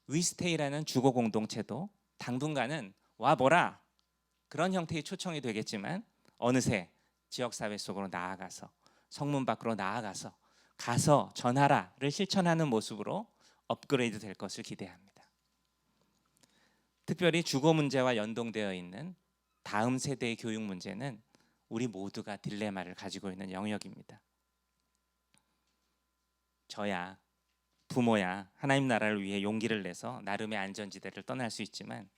위스테이라는 주거 공동체도 당분간은 와보라 그런 형태의 초청이 되겠지만 어느새 지역사회 속으로 나아가서 성문 밖으로 나아가서 가서 전하라를 실천하는 모습으로 업그레이드 될 것을 기대합니다. 특별히 주거 문제와 연동되어 있는 다음 세대의 교육 문제는 우리 모두가 딜레마를 가지고 있는 영역입니다. 저야 부모야 하나님 나라를 위해 용기를 내서 나름의 안전지대를 떠날 수 있지만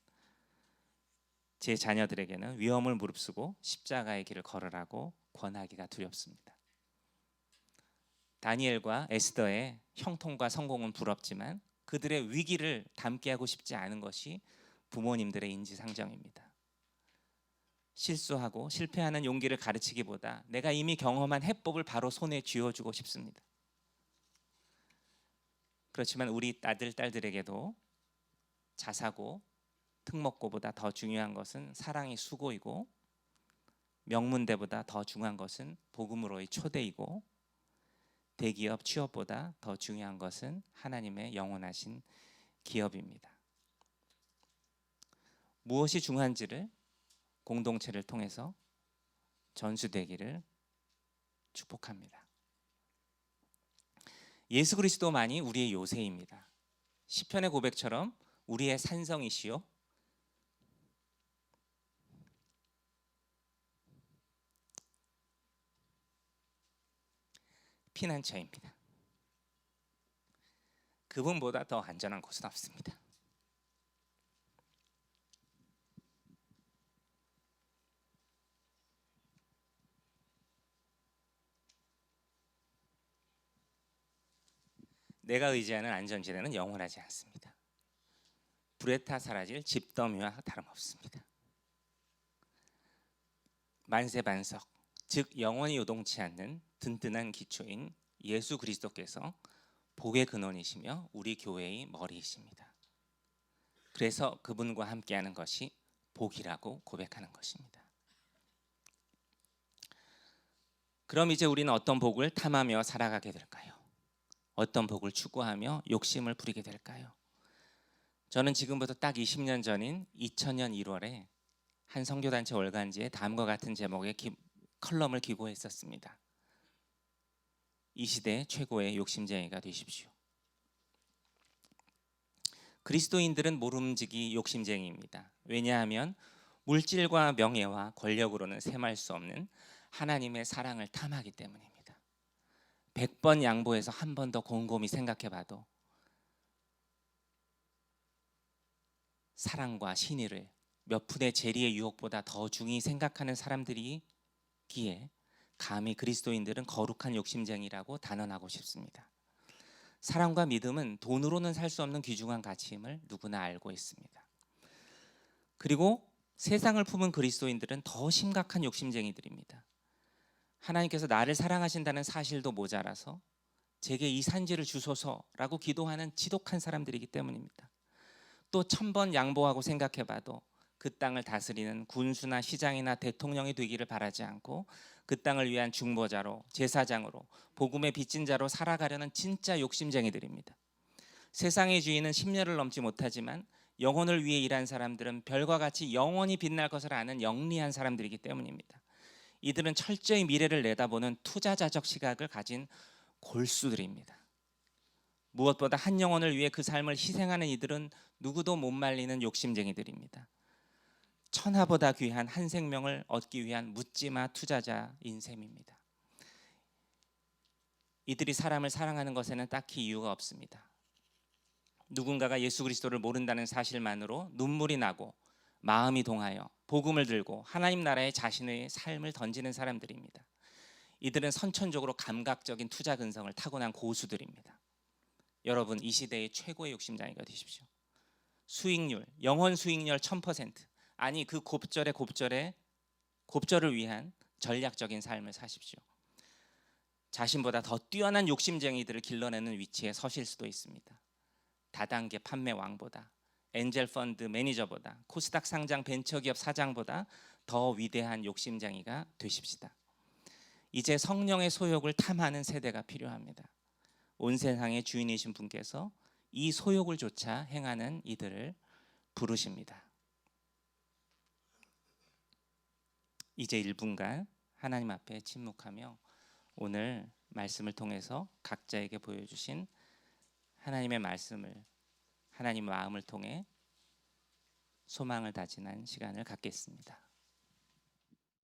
제 자녀들에게는 위험을 무릅쓰고 십자가의 길을 걸으라고 권하기가 두렵습니다. 다니엘과 에스더의 형통과 성공은 부럽지만 그들의 위기를 담게 하고 싶지 않은 것이 부모님들의 인지상정입니다. 실수하고 실패하는 용기를 가르치기보다 내가 이미 경험한 해법을 바로 손에 쥐어주고 싶습니다. 그렇지만 우리 아들, 딸들에게도 자사고, 특목고보다 더 중요한 것은 사랑의 수고이고 명문대보다 더 중요한 것은 복음으로의 초대이고 대기업 취업보다 더 중요한 것은 하나님의 영원하신 기업입니다. 무엇이 중요한지를 공동체를 통해서 전수되기를 축복합니다. 예수 그리스도만이 우리의 요새입니다. 시편의 고백처럼 우리의 산성이시요 피난처입니다. 그분보다 더 안전한 곳은 없습니다. 내가 의지하는 안전지대는 영원하지 않습니다. 불에 타 사라질 집더미와 다름없습니다. 만세반석, 즉 영원히 요동치 않는 든든한 기초인 예수 그리스도께서 복의 근원이시며 우리 교회의 머리이십니다. 그래서 그분과 함께하는 것이 복이라고 고백하는 것입니다. 그럼 이제 우리는 어떤 복을 탐하며 살아가게 될까요? 어떤 복을 추구하며 욕심을 부리게 될까요? 저는 지금부터 딱 20년 전인 2000년 1월에 한 선교단체 월간지에 다음과 같은 제목의 컬럼을 기고했었습니다. 이 시대 최고의 욕심쟁이가 되십시오. 그리스도인들은 모름지기 욕심쟁이입니다. 왜냐하면 물질과 명예와 권력으로는 셈할 수 없는 하나님의 사랑을 탐하기 때문입니다. 100번 양보해서 한 번 더 곰곰이 생각해봐도 사랑과 신의를 몇 푼의 재리의 유혹보다 더 중히 생각하는 사람들이기에 감히 그리스도인들은 거룩한 욕심쟁이라고 단언하고 싶습니다. 사랑과 믿음은 돈으로는 살 수 없는 귀중한 가치임을 누구나 알고 있습니다. 그리고 세상을 품은 그리스도인들은 더 심각한 욕심쟁이들입니다. 하나님께서 나를 사랑하신다는 사실도 모자라서 제게 이 산지를 주소서라고 기도하는 지독한 사람들이기 때문입니다. 또 1000번 양보하고 생각해봐도 그 땅을 다스리는 군수나 시장이나 대통령이 되기를 바라지 않고 그 땅을 위한 중보자로, 제사장으로, 복음의 빚진 자로 살아가려는 진짜 욕심쟁이들입니다. 세상의 주인은 10년을 넘지 못하지만 영혼을 위해 일한 사람들은 별과 같이 영원히 빛날 것을 아는 영리한 사람들이기 때문입니다. 이들은 철저히 미래를 내다보는 투자자적 시각을 가진 골수들입니다. 무엇보다 한 영혼을 위해 그 삶을 희생하는 이들은 누구도 못 말리는 욕심쟁이들입니다. 천하보다 귀한 한 생명을 얻기 위한 묻지마 투자자인 셈입니다. 이들이 사람을 사랑하는 것에는 딱히 이유가 없습니다. 누군가가 예수 그리스도를 모른다는 사실만으로 눈물이 나고 마음이 동하여 복음을 들고 하나님 나라에 자신의 삶을 던지는 사람들입니다. 이들은 선천적으로 감각적인 투자 근성을 타고난 고수들입니다. 여러분, 이 시대의 최고의 욕심쟁이가 되십시오. 수익률, 영원 수익률 1000%, 아니 그 곱절을 위한 전략적인 삶을 사십시오. 자신보다 더 뛰어난 욕심쟁이들을 길러내는 위치에 서실 수도 있습니다. 다단계 판매 왕보다, 엔젤 펀드 매니저보다, 코스닥 상장 벤처기업 사장보다 더 위대한 욕심쟁이가 되십시다. 이제 성령의 소욕을 탐하는 세대가 필요합니다. 온 세상의 주인이신 분께서 이 소욕을 조차 행하는 이들을 부르십니다. 이제 1분간 하나님 앞에 침묵하며 오늘 말씀을 통해서 각자에게 보여주신 하나님의 말씀을, 하나님 마음을 통해 소망을 다지는 시간을 갖겠습니다.